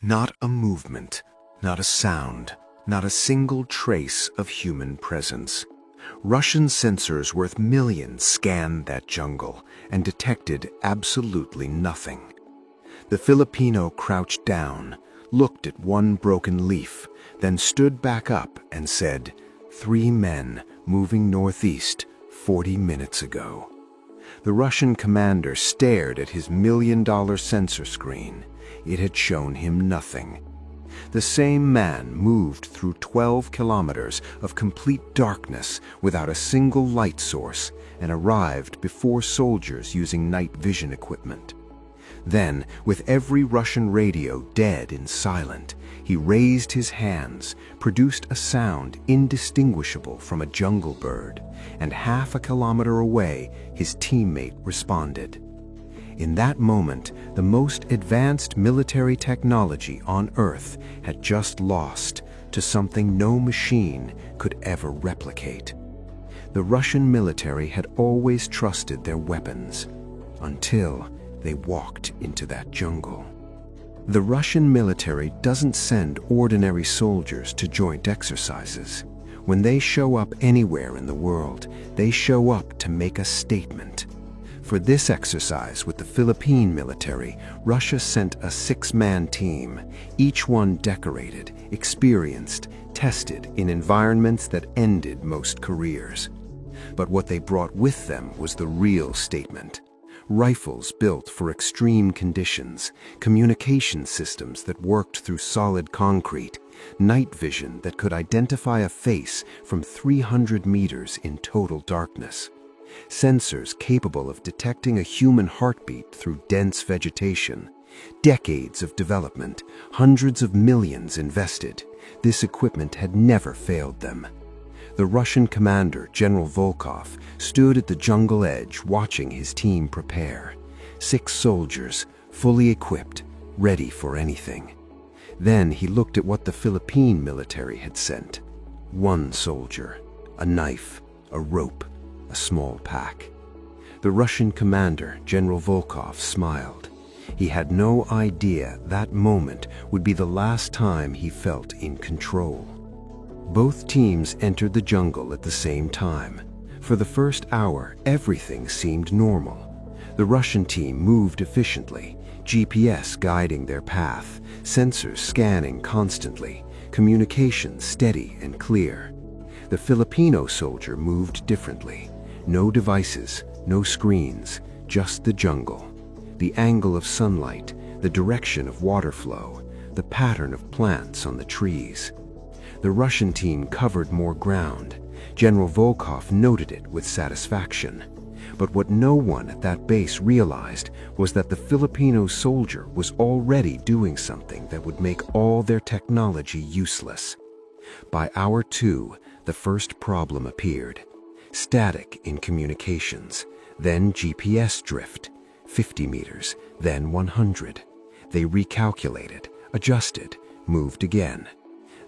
Not a movement, not a sound, not a single trace of human presence. Russian sensors worth millions scanned that jungle and detected absolutely nothing. The Filipino crouched down, looked at one broken leaf, then stood back up and said, "3 men moving northeast 40 minutes ago." The Russian commander stared at his $1 million sensor screen. It had shown him nothing. The same man moved through 12 kilometers of complete darkness without a single light source and arrived before soldiers using night vision equipment. Then, with every Russian radio dead and silent, he raised his hands, produced a sound indistinguishable from a jungle bird, and half a kilometer away, his teammate responded. In that moment, the most advanced military technology on Earth had just lost to something no machine could ever replicate. The Russian military had always trusted their weapons, until they walked into that jungle. The Russian military doesn't send ordinary soldiers to joint exercises. When they show up anywhere in the world, they show up to make a statement. For this exercise with the Philippine military, Russia sent a 6-man team, each one decorated, experienced, tested in environments that ended most careers. But what they brought with them was the real statement. Rifles built for extreme conditions, communication systems that worked through solid concrete, night vision that could identify a face from 300 meters in total darkness. Sensors capable of detecting a human heartbeat through dense vegetation. Decades of development, hundreds of millions invested. This equipment had never failed them. The Russian commander, General Volkov, stood at the jungle edge watching his team prepare. 6 soldiers, fully equipped, ready for anything. Then he looked at what the Philippine military had sent. 1 soldier, a knife, a rope, a small pack. The Russian commander, General Volkov, smiled. He had no idea that moment would be the last time he felt in control. Both teams entered the jungle at the same time. For the first hour, everything seemed normal. The Russian team moved efficiently, GPS guiding their path, sensors scanning constantly, communication steady and clear. The Filipino soldier moved differently. No devices, no screens, just the jungle. The angle of sunlight, the direction of water flow, the pattern of plants on the trees. The Russian team covered more ground. General Volkov noted it with satisfaction. But what no one at that base realized was that the Filipino soldier was already doing something that would make all their technology useless. By hour 2, the first problem appeared. Static in communications, then GPS drift, 50 meters, then 100. They recalculated, adjusted, moved again.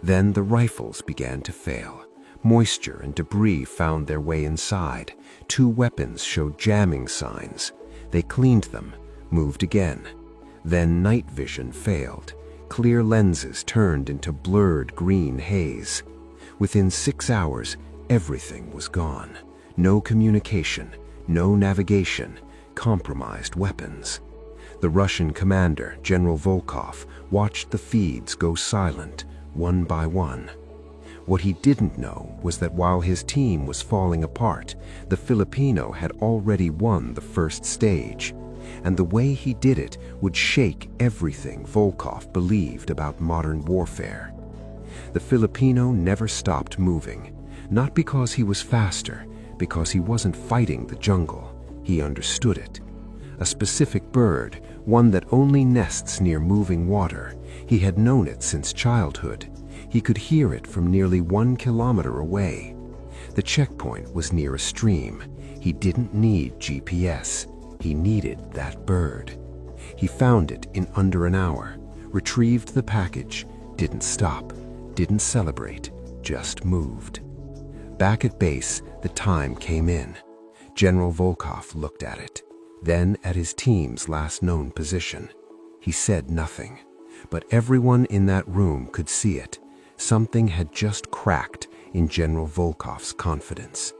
Then the rifles began to fail. Moisture and debris found their way inside. 2 weapons showed jamming signs. They cleaned them, moved again. Then night vision failed. Clear lenses turned into blurred green haze. Within 6 hours, everything was gone. No communication, no navigation, compromised weapons. The Russian commander, General Volkov, watched the feeds go silent, one by one. What he didn't know was that while his team was falling apart, the Filipino had already won the first stage, and the way he did it would shake everything Volkov believed about modern warfare. The Filipino never stopped moving, not because he was faster, because he wasn't fighting the jungle. He understood it. A specific bird, one that only nests near moving water. He had known it since childhood. He could hear it from nearly 1 kilometer away. The checkpoint was near a stream. He didn't need GPS. He needed that bird. He found it in under an hour, retrieved the package, didn't stop, didn't celebrate, just moved. Back at base, the time came in. General Volkov looked at it, then at his team's last known position. He said nothing. But everyone in that room could see it. Something had just cracked in General Volkov's confidence.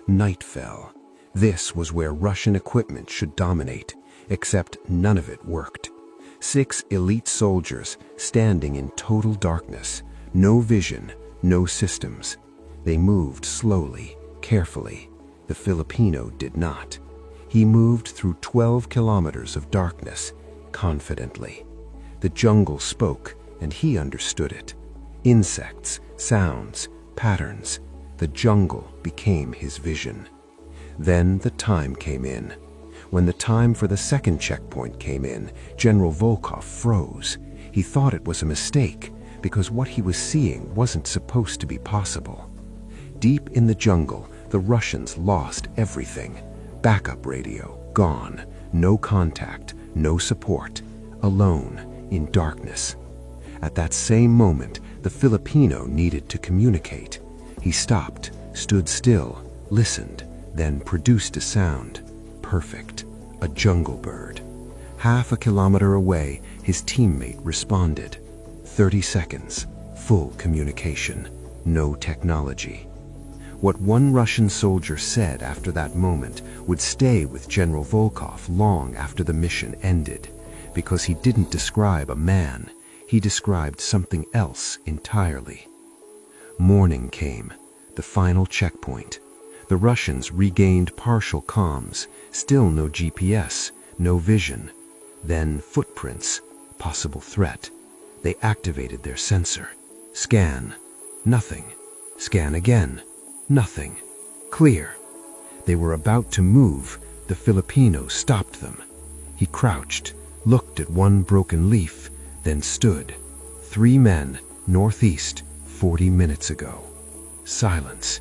Night fell. This was where Russian equipment should dominate, except none of it worked. 6 elite soldiers standing in total darkness, no vision, no systems. They moved slowly, carefully. The Filipino did not. He moved through 12 kilometers of darkness, confidently. The jungle spoke, and he understood it. Insects, sounds, patterns. The jungle became his vision. Then the time came in. When the time for the second checkpoint came in, General Volkov froze. He thought it was a mistake, because what he was seeing wasn't supposed to be possible. Deep in the jungle, the Russians lost everything. Backup radio, gone. No contact, no support. Alone, in darkness. At that same moment, the Filipino needed to communicate. He stopped, stood still, listened, then produced a sound. Perfect. A jungle bird. Half a kilometer away, his teammate responded. 30 seconds. Full communication. No technology. What one Russian soldier said after that moment would stay with General Volkov long after the mission ended, because he didn't describe a man, he described something else entirely. Morning came, the final checkpoint. The Russians regained partial comms, still no GPS, no vision. Then footprints, possible threat. They activated their sensor. Scan. Nothing. Scan again. Nothing. Clear. They were about to move. The Filipino stopped them. He crouched, looked at one broken leaf, then stood. 3 men, northeast, 40 minutes ago. Silence.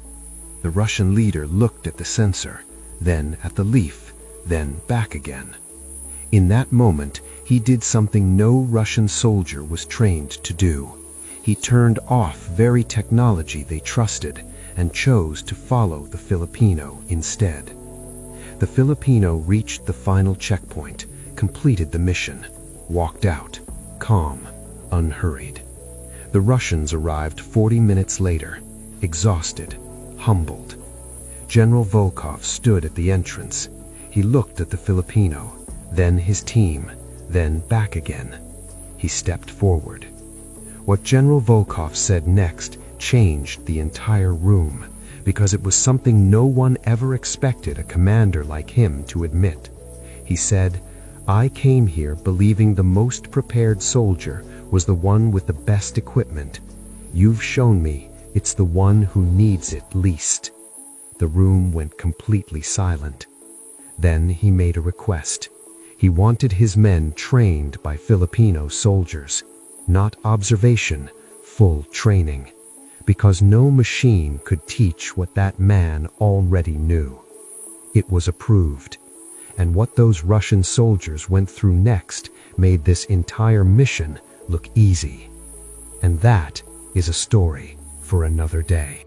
The Russian leader looked at the sensor, then at the leaf, then back again. In that moment, he did something no Russian soldier was trained to do. He turned off very technology they trusted and chose to follow the Filipino instead. The Filipino reached the final checkpoint, completed the mission, walked out, calm, unhurried. The Russians arrived 40 minutes later, exhausted, humbled. General Volkov stood at the entrance. He looked at the Filipino, then his team, then back again. He stepped forward. What General Volkov said next changed the entire room, because it was something no one ever expected a commander like him to admit. He said, "I came here believing the most prepared soldier was the one with the best equipment. You've shown me it's the one who needs it least." The room went completely silent. Then he made a request. He wanted his men trained by Filipino soldiers, not observation, full training, because no machine could teach what that man already knew. It was approved, and what those Russian soldiers went through next made this entire mission look easy. And that is a story for another day.